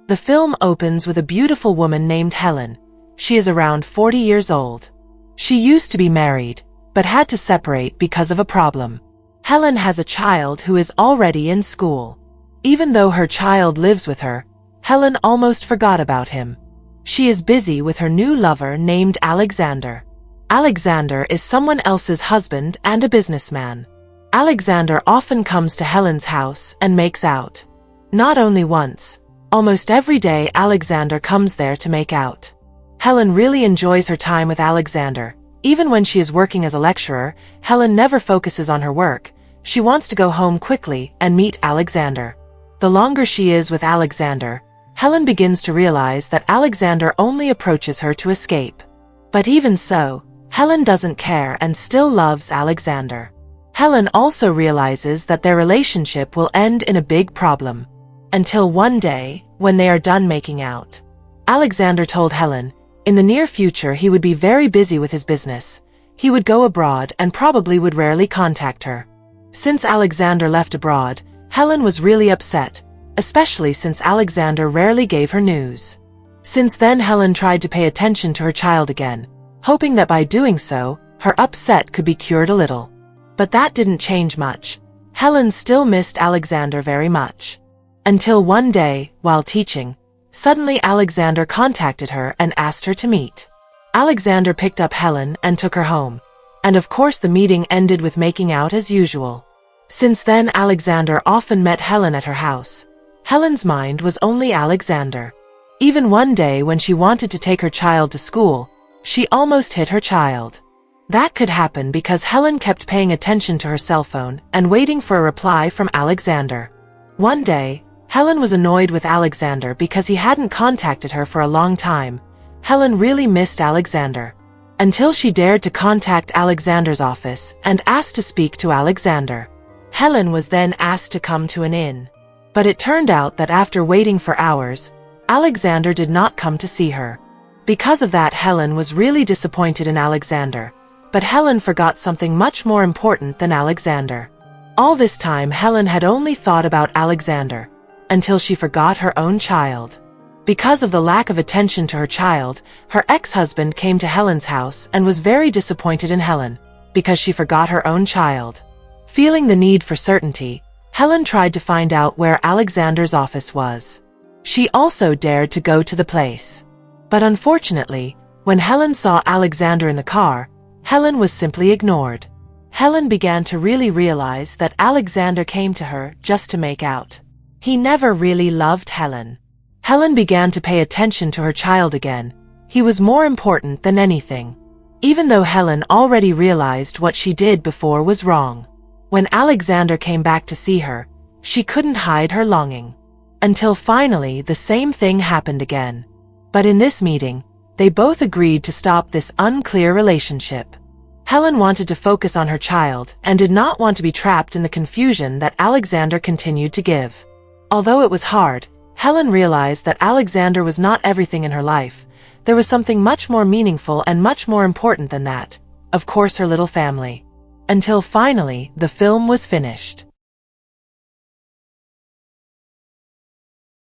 The film opens with a beautiful woman named Helen. She is around 40 years old. She used to be married, but had to separate because of a problem. Helen has a child who is already in school. Even though her child lives with her, Helen almost forgot about him. She is busy with her new lover named Alexander. Alexander is someone else's husband and a businessman. Alexander often comes to Helen's house and makes out. Not only once, almost every day Alexander comes there to make out. Helen really enjoys her time with Alexander. Even when she is working as a lecturer, Helen never focuses on her work. She wants to go home quickly and meet Alexander. The longer she is with Alexander, Helen begins to realize that Alexander only approaches her to escape. But even so, Helen doesn't care and still loves Alexander. Helen also realizes that their relationship will end in a big problem. Until one day, when they are done making out. Alexander told Helen, in the near future he would be very busy with his business. He would go abroad and probably would rarely contact her. Since Alexander left abroad, Helen was really upset, especially since Alexander rarely gave her news. Since then Helen tried to pay attention to her child again, hoping that by doing so, her upset could be cured a little. But that didn't change much. Helen still missed Alexander very much. Until one day, while teaching, suddenly Alexander contacted her and asked her to meet. Alexander picked up Helen and took her home. And of course the meeting ended with making out as usual. Since then Alexander often met Helen at her house. Helen's mind was only Alexander. Even one day when she wanted to take her child to school, she almost hit her child. That could happen because Helen kept paying attention to her cell phone and waiting for a reply from Alexander. One day, Helen was annoyed with Alexander because he hadn't contacted her for a long time. Helen really missed Alexander. Until she dared to contact Alexander's office and asked to speak to Alexander. Helen was then asked to come to an inn. But it turned out that after waiting for hours, Alexander did not come to see her. Because of that, Helen was really disappointed in Alexander. But Helen forgot something much more important than Alexander. All this time Helen had only thought about Alexander, until she forgot her own child. Because of the lack of attention to her child, her ex-husband came to Helen's house and was very disappointed in Helen, because she forgot her own child. Feeling the need for certainty, Helen tried to find out where Alexander's office was. She also dared to go to the place. But unfortunately, when Helen saw Alexander in the car, Helen was simply ignored. Helen began to really realize that Alexander came to her just to make out. He never really loved Helen. Helen began to pay attention to her child again. He was more important than anything. Even though Helen already realized what she did before was wrong. When Alexander came back to see her, she couldn't hide her longing. Until finally the same thing happened again. But in this meeting, they both agreed to stop this unclear relationship. Helen wanted to focus on her child and did not want to be trapped in the confusion that Alexander continued to give. Although it was hard, Helen realized that Alexander was not everything in her life. There was something much more meaningful and much more important than that. Of course, her little family. Until finally, the film was finished.